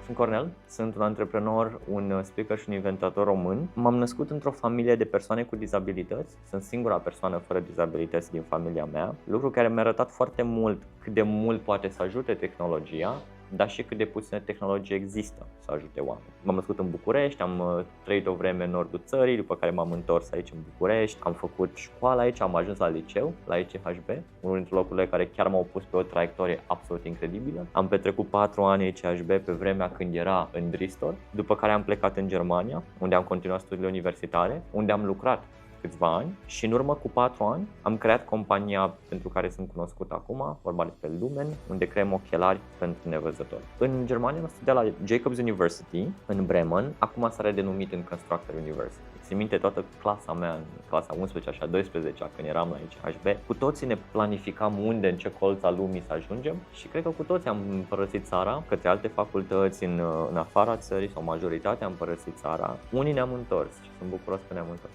Sunt Cornel, sunt un antreprenor, un speaker și un inventator român. M-am născut într-o familie de persoane cu dizabilități. Sunt singura persoană fără dizabilități din familia mea, lucru care mi-a arătat foarte mult cât de mult poate să ajute tehnologia, dar și cât de puțină tehnologie există să ajute oameni. M-am născut în București, am trăit o vreme în nordul țării, după care m-am întors aici în București, am făcut școală aici, am ajuns la liceu, la ECHB, unul dintre locurile care chiar m-au pus pe o traiectorie absolut incredibilă. Am petrecut 4 ani ECHB pe vremea când era în Bristol, după care am plecat în Germania, unde am continuat studiile universitare, unde am lucrat câțiva ani și în urmă cu 4 ani am creat compania pentru care sunt cunoscut acum, vorba despre Lumen, unde creăm ochelari pentru nevăzători. În Germania am studiat la Jacobs University în Bremen, acum s-a redenumit în Constructor University. Țin minte toată clasa mea, în clasa 11 și a 12 când eram la ECHB, cu toții ne planificam unde, în ce colț al lumii să ajungem și cred că cu toții am părăsit țara către alte facultăți în afara țării sau majoritatea am părăsit țara. Unii ne-am întors și sunt bucuros că ne-am întors.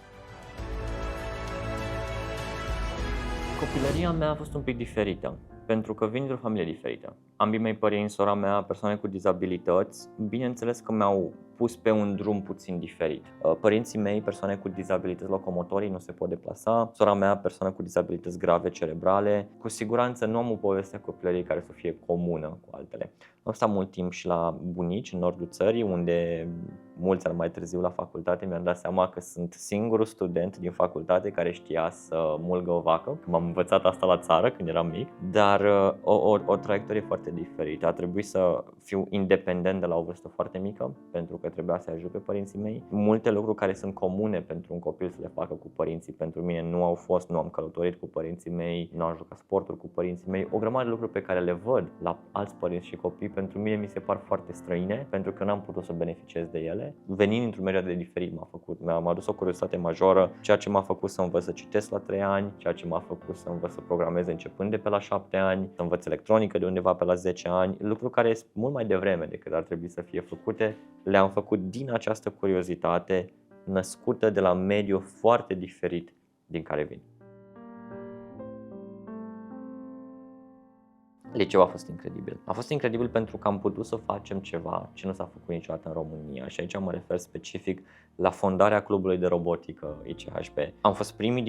Copilăria mea a fost un pic diferită, pentru că vin dintr-o familie diferită. Ambii mei părinți, sora mea, persoane cu dizabilități, bineînțeles că mi-au pus pe un drum puțin diferit. Părinții mei, persoane cu dizabilități locomotorii, nu se pot deplasa. Sora mea, persoană cu dizabilități grave cerebrale. Cu siguranță nu am o poveste a copilăriei care să fie comună cu altele. Am stat mult timp și la bunici, în nordul țării, unde mulți ani mai târziu la facultate mi-am dat seama că sunt singurul student din facultate care știa să mulgă o vacă. M-am învățat asta la țară când eram mic, dar o traiectorie foarte diferită. A trebuit să fiu independent de la o vârstă foarte mică, pentru că trebuia să ajut pe părinții mei. Multe lucruri care sunt comune pentru un copil să le facă cu părinții, pentru mine nu au fost, nu am călătorit cu părinții mei, nu am jucat sporturi cu părinții mei. O grămadă de lucruri pe care le văd la alți părinți și copii, pentru mine mi se par foarte străine, pentru că n-am putut să beneficiez de ele. Venind într-un mediu de diferit m-a adus o curiozitate majoră, ceea ce m-a făcut să învăț să citesc la 3 ani, ceea ce m-a făcut să învăț să programez începând de pe la 7 ani, să învăț electronică de undeva pe la 10 ani, lucruri care sunt mult mai devreme decât ar trebui să fie făcute, le-am făcut din această curiozitate născută de la mediu foarte diferit din care vin. Liceul a fost incredibil. A fost incredibil pentru că am putut să facem ceva ce nu s-a făcut niciodată în România și aici mă refer specific la fondarea clubului de robotică ICHB. Am fost primul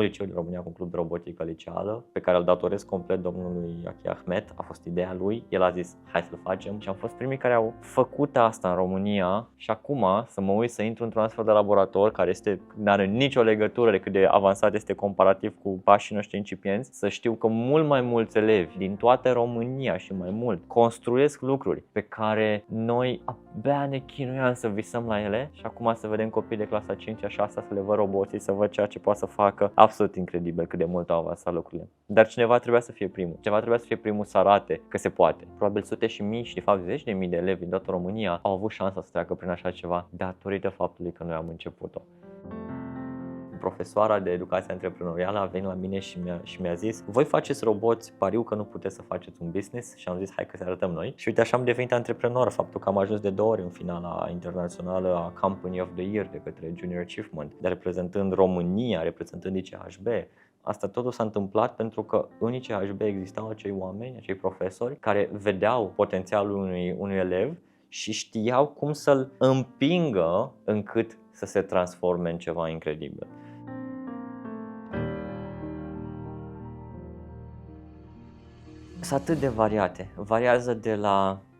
liceu din România cu un club de robotică liceală, pe care îl datorez complet domnului Aki Ahmed. A fost ideea lui, el a zis hai să-l facem și am fost primii care au făcut asta în România și acum să mă uit să intru într-un astfel de laborator care nu are nicio legătură de cât de avansat este comparativ cu pașii noștri incipienți, să știu că mult mai mulți elevi din toată România și mai mult construiesc lucruri pe care noi abia ne chinuiam să visăm la ele și acum să vedem copii de clasa 5-a, 6-a, să le văd roboții, să văd ceea ce poate să facă. Absolut incredibil cât de mult au avansat lucrurile. Dar cineva trebuia să fie primul. Cineva trebuia să fie primul să arate că se poate. Probabil sute și mii și de fapt zeci de mii de elevi din toată România au avut șansa să treacă prin așa ceva datorită faptului că noi am început-o. Profesoara de educație antreprenorială a venit la mine și mi-a zis voi faceți roboți, pariu că nu puteți să faceți un business și am zis hai că să arătăm noi și uite așa am devenit antreprenor, faptul că am ajuns de 2 ori în finala internațională a Company of the Year de către Junior Achievement, dar reprezentând România, reprezentând ICHB. Asta totul s-a întâmplat pentru că în ICHB existau acei oameni, acei profesori care vedeau potențialul unui elev și știau cum să-l împingă încât să se transforme în ceva incredibil. Sunt atât de variate. Variază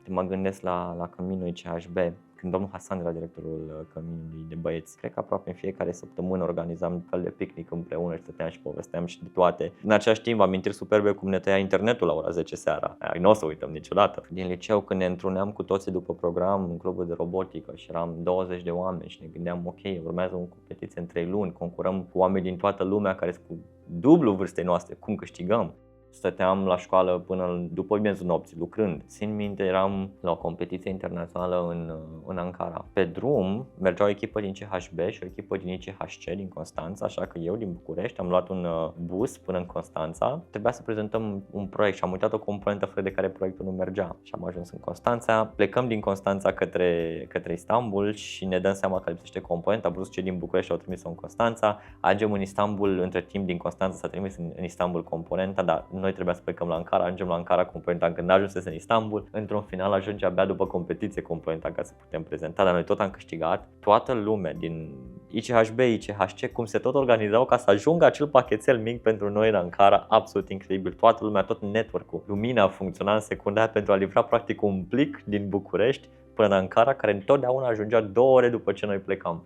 mă gândesc la Căminul ICHB, când domnul Hasan era directorul Căminului de băieți. Cred că aproape în fiecare săptămână organizam un fel de picnic împreună și stăteam și povesteam și de toate. În același timp, amintiri superbe cum ne tăia internetul la ora 10 seara. Nu o să uităm niciodată. Din liceu, când ne întruneam cu toții după program în clubul de robotică și eram 20 de oameni și ne gândeam, ok, urmează o competiție în 3 luni, concurăm cu oameni din toată lumea care sunt cu dublu vârstei noastre, cum câștigăm? Stăteam la școală până după miezul nopții, lucrând. Țin minte, eram la o competiție internațională în Ankara. Pe drum mergea o echipă din CHB și o echipă din ICHC din Constanța, așa că eu din București am luat un bus până în Constanța. Trebuia să prezentăm un proiect și am uitat o componentă fără de care proiectul nu mergea. Și am ajuns în Constanța, plecăm din Constanța către Istanbul și ne dăm seama că lipsește componenta, brusc cei din București au trimis-o în Constanța. Ajungem în Istanbul, între timp din Constanța s-a trimis în Istanbul componenta, dar noi trebuia să plecăm la Ankara, ajungem la Ankara componentan când ajunsese în Istanbul, într-un final ajunge abia după competiție componentan ca să putem prezenta, dar noi tot am câștigat. Toată lumea din ICHB, ICHC, cum se tot organizau ca să ajungă acel pachetel mic pentru noi în Ankara, absolut incredibil. Toată lumea, tot network-ul, lumina funcționa în secunda aia pentru a livra practic un plic din București până în Ankara, care întotdeauna ajungea 2 ore după ce noi plecam.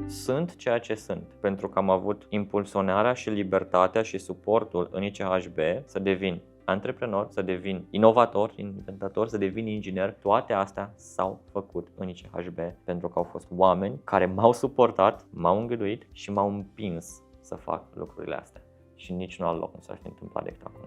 Sunt ceea ce sunt, pentru că am avut impulsionarea și libertatea și suportul în ICHB să devin antreprenor, să devin inovator, inventator, să devin inginer. Toate astea s-au făcut în ICHB pentru că au fost oameni care m-au suportat, m-au îngăduit și m-au împins să fac lucrurile astea. Și nici nu alt loc nu s-ar fi întâmplat decât acum.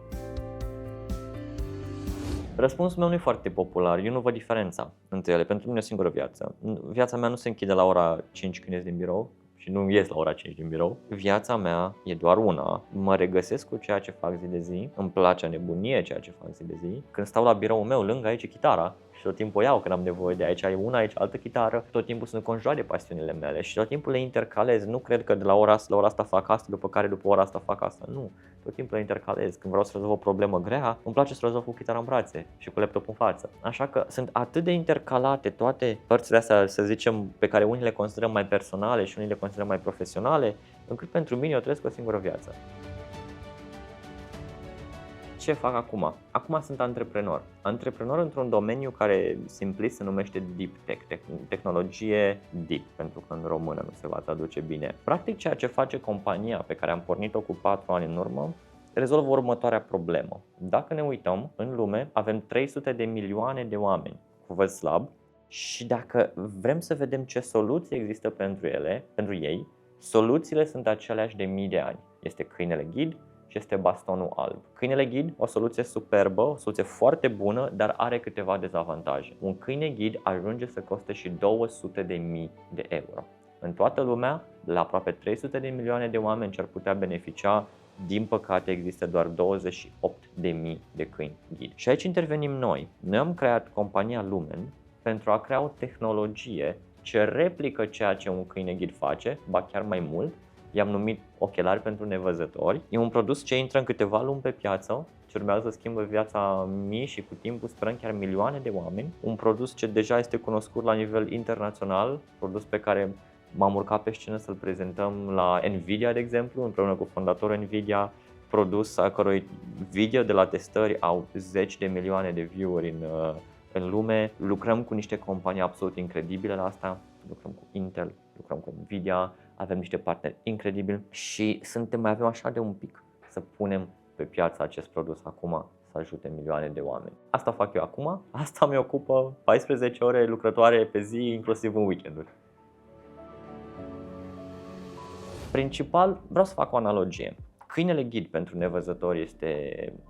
Răspunsul meu nu e foarte popular, eu nu văd diferența între ele, pentru mine e o singură viață. Viața mea nu se închide la ora 5 când ies din birou și nu ies la ora 5 din birou. Viața mea e doar una, mă regăsesc cu ceea ce fac zi de zi, îmi place nebunie ceea ce fac zi de zi. Când stau la biroul meu, lângă aici e chitara și tot timpul o iau când am nevoie de aici, e una, aici altă chitară, tot timpul sunt înconjurat de pasiunile mele și tot timpul le intercalez. Nu cred că de la ora asta fac asta, după ora asta fac asta, nu. Tot timpul le intercalez. Când vreau să rezolv o problemă grea, îmi place să rezolv cu chitara în brațe și cu laptopul în față. Așa că sunt atât de intercalate toate părțile astea, să zicem, pe care unii le considerăm mai personale și unii le considerăm mai profesionale, încât pentru mine eu trăiesc o singură viață. Ce fac acum? Acum sunt antreprenor. Antreprenor într-un domeniu care simplist se numește Deep Tech, tehnologie deep, pentru că în română nu se va traduce bine. Practic ceea ce face compania pe care am pornit-o cu 4 ani în urmă, rezolvă următoarea problemă. Dacă ne uităm, în lume avem 300 de milioane de oameni cu văz slab și dacă vrem să vedem ce soluții există pentru ei, soluțiile sunt aceleași de mii de ani. Este câinele ghid și este bastonul alb. Câinele ghid, o soluție superbă, o soluție foarte bună, dar are câteva dezavantaje. Un câine ghid ajunge să coste și 200.000 de euro. În toată lumea, la aproape 300 de milioane de oameni ce ar putea beneficia, din păcate există doar 28.000 de câini ghid. Și aici intervenim noi. Noi am creat compania Lumen pentru a crea o tehnologie ce replică ceea ce un câine ghid face, ba chiar mai mult. I-am numit ochelari pentru nevăzători. E un produs ce intră în câteva luni pe piață, ce urmează să schimbă viața mii și cu timpul sperăm chiar milioane de oameni. Un produs ce deja este cunoscut la nivel internațional, produs pe care m-am urcat pe scenă să-l prezentăm la Nvidia, de exemplu, împreună cu fondatorul Nvidia, produs a cărui video de la testări au 10 de milioane de view-uri în lume. Lucrăm cu niște companii absolut incredibile la asta, lucrăm cu Intel, lucrăm cu Nvidia, avem niște parteneri incredibili și mai avem așa de un pic să punem pe piață acest produs acum să ajute milioane de oameni. Asta fac eu acum, asta mi ocupă 14 ore lucrătoare pe zi, inclusiv în weekenduri. Principal, vreau să fac o analogie. Câinele ghid pentru nevăzători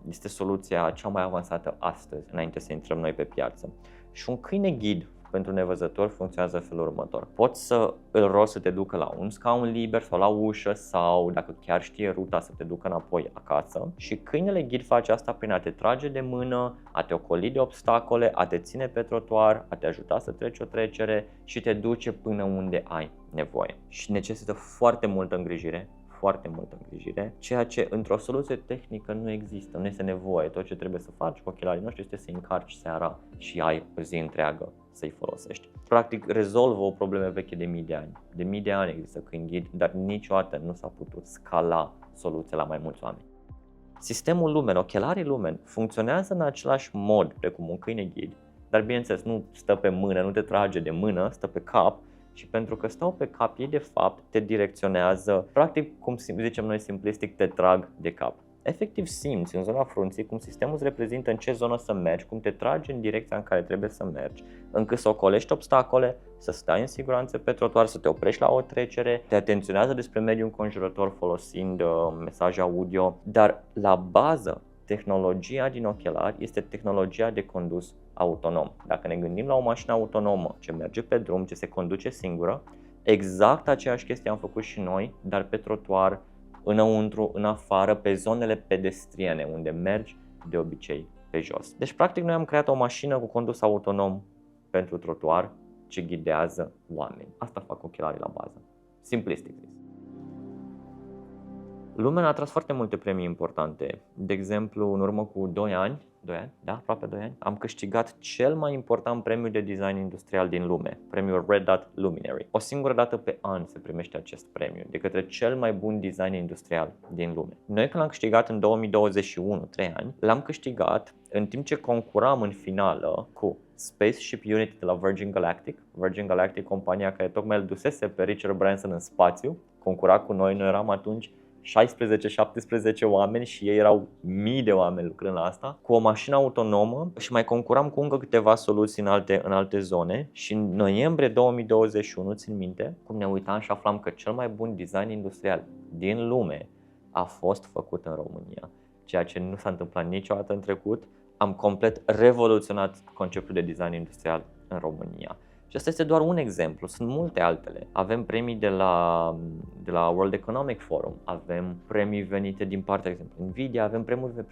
este soluția cea mai avansată astăzi, înainte să intrăm noi pe piață. Și un câine ghid pentru nevăzători funcționează în felul următor. Poți să îl rogi să te ducă la un scaun liber sau la ușă sau, dacă chiar știe ruta, să te ducă înapoi acasă. Și câinele ghid face asta prin a te trage de mână, a te ocoli de obstacole, a te ține pe trotuar, a te ajuta să treci o trecere și te duce până unde ai nevoie. Și necesită foarte multă îngrijire, ceea ce într-o soluție tehnică nu există, nu este nevoie. Tot ce trebuie să faci cu ochelarii noștri este să-i încarci seara și ai o zi întreagă să-i folosești. Practic rezolvă o problemă veche de mii de ani. De mii de ani există câini ghid, dar niciodată nu s-a putut scala soluția la mai mulți oameni. Sistemul Lumen, ochelarii Lumen, funcționează în același mod precum un câine ghid, dar bineînțeles nu stă pe mână, nu te trage de mână, stă pe cap. Și pentru că stau pe cap, ei de fapt te direcționează, practic cum zicem noi simplistic, te trag de cap. Efectiv simți în zona frunții cum sistemul îți reprezintă în ce zonă să mergi, cum te trage în direcția în care trebuie să mergi, încât să ocolești obstacole, să stai în siguranță pe trotuar, să te oprești la o trecere, te atenționează despre mediul înconjurător folosind mesaje audio, dar la bază tehnologia din ochelari este tehnologia de condus autonom. Dacă ne gândim la o mașină autonomă ce merge pe drum, ce se conduce singură, exact aceeași chestie am făcut și noi, dar pe trotuar, înăuntru, în afară, pe zonele pedestriene, unde mergi de obicei pe jos. Deci, practic, noi am creat o mașină cu condus autonom pentru trotuar ce ghidează oameni. Asta fac ochelarii la bază. Simplistic zis. Lumen a atras foarte multe premii importante. De exemplu, în urmă cu 2 ani, da, aproape 2 ani, am câștigat cel mai important premiu de design industrial din lume, premiul Red Dot Luminary. O singură dată pe an se primește acest premiu de către cel mai bun design industrial din lume. Noi când l-am câștigat în 2021, 3 ani, l-am câștigat în timp ce concuram în finală cu Spaceship Unity de la Virgin Galactic. Virgin Galactic, compania care tocmai îl dusese pe Richard Branson în spațiu, concura cu noi eram atunci 16-17 oameni și ei erau mii de oameni lucrând la asta, cu o mașină autonomă și mai concuram cu încă câteva soluții în alte zone. Și în noiembrie 2021, țin minte, cum ne uitam și aflam că cel mai bun design industrial din lume a fost făcut în România, ceea ce nu s-a întâmplat niciodată în trecut. Am complet revoluționat conceptul de design industrial în România. Și asta este doar un exemplu, sunt multe altele. Avem premii de la World Economic Forum, avem premii venite din partea, de exemplu, Nvidia, avem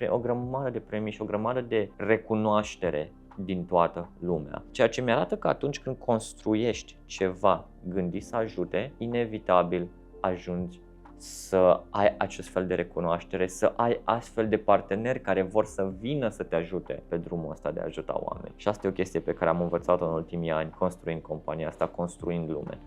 o grămadă de premii și o grămadă de recunoaștere din toată lumea. Ceea ce mi-arată că atunci când construiești ceva gândit să ajute, inevitabil ajungi să ai acest fel de recunoaștere, să ai astfel de parteneri care vor să vină să te ajute pe drumul ăsta de a ajuta oameni. Și asta e o chestie pe care am învățat-o în ultimii ani, construind compania asta, construind Lumen.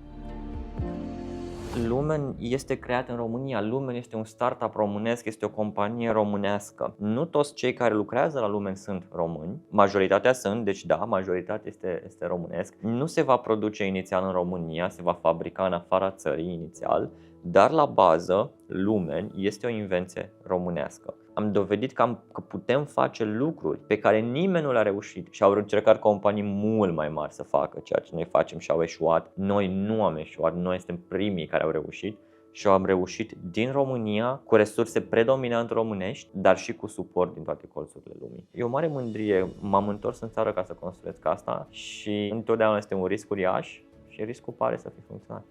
Lumen este creat în România, Lumen este un startup românesc, este o companie românească. Nu toți cei care lucrează la Lumen sunt români, majoritatea sunt, deci da, majoritatea este românesc. Nu se va produce inițial în România, se va fabrica în afara țării inițial, dar la bază Lumen este o invenție românească. Am dovedit că putem face lucruri pe care nimeni nu le-a reușit și au încercat companii mult mai mari să facă ceea ce noi facem și au eșuat. Noi nu am eșuat, noi suntem primii care au reușit și am reușit din România cu resurse predominant românești, dar și cu suport din toate colțurile lumii. E o mare mândrie, m-am întors în țară ca să construiesc asta și întotdeauna este un risc uriaș și riscul pare să fi funcționat.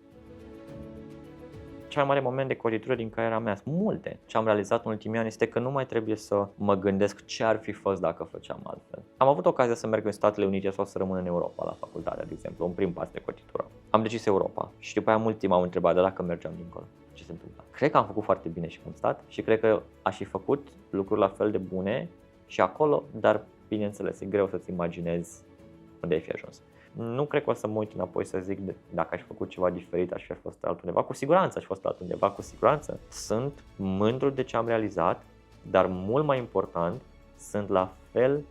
Cel mai mare moment de cotitură din cariera mea, sunt multe. Ce am realizat în ultimii ani este că nu mai trebuie să mă gândesc ce ar fi fost dacă făceam altfel. Am avut ocazia să merg în Statele Unite sau să rămân în Europa la facultate, de exemplu, un prim pas de cotitură. Am decis Europa și după aia mult timp m-am întrebat de dacă mergeam dincolo. Ce se întâmplă? Cred că am făcut foarte bine și cum stat și cred că aș fi făcut lucruri la fel de bune și acolo, dar bineînțeles, e greu să-ți imaginezi unde ai fi ajuns. Nu cred că o să mă uit înapoi să zic dacă aș fi făcut ceva diferit, aș fi fost altundeva. Cu siguranță aș fi fost altundeva, cu siguranță. Sunt mândru de ce am realizat, dar mult mai important, sunt la fel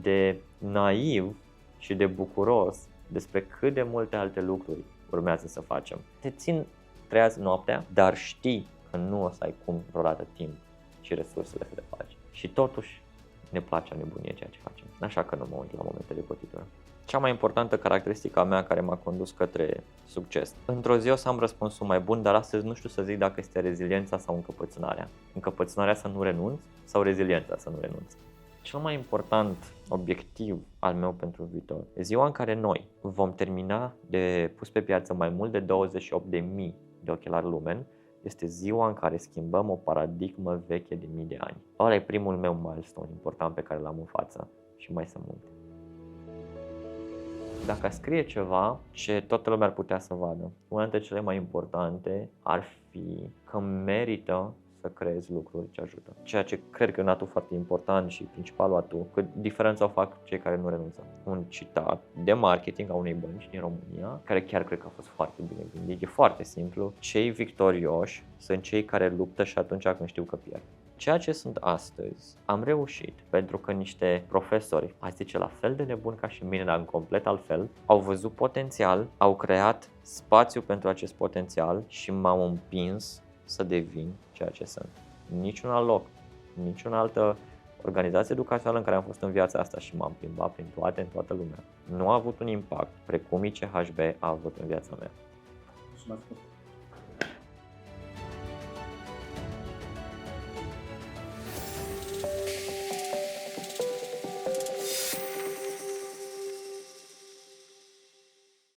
de naiv și de bucuros despre cât de multe alte lucruri urmează să facem. Te țin treaz noaptea, dar știi că nu o să ai cum vreodată timp și resursele să le faci. Și totuși ne place a nebunie ceea ce facem. Așa că nu mă uit la momente de cotitură. Cea mai importantă caracteristică a mea care m-a condus către succes. Într-o zi o să am răspunsul mai bun, dar astăzi nu știu să zic dacă este reziliența sau încăpățânarea. Încăpățânarea să nu renunț sau reziliența să nu renunț. Cel mai important obiectiv al meu pentru viitor e ziua în care noi vom termina de pus pe piață mai mult de 28.000 de ochelari Lumen. Este ziua în care schimbăm o paradigmă veche de mii de ani. Ăla e primul meu milestone important pe care l-am în față și mai sunt multe. Dacă scrie ceva ce toată lumea ar putea să vadă, una dintre cele mai importante ar fi că merită să creezi lucruri ce ajută. Ceea ce cred că e un atu foarte important și principalul atu, că diferența o fac cei care nu renunță. Un citat de marketing a unei bănci din România, care chiar cred că a fost foarte bine gândit, e foarte simplu. Cei victorioși sunt cei care luptă și atunci când știu că pierd. Ceea ce sunt astăzi am reușit pentru că niște profesori, aș zice la fel de nebuni ca și mine, dar în complet altfel, au văzut potențial, au creat spațiu pentru acest potențial și m-au împins să devin ceea ce sunt. Niciun alt loc, niciun altă organizație educațională în care am fost în viața asta și m-am plimbat prin în toată lumea, nu a avut un impact precum ICHB a avut în viața mea. Mulțumesc.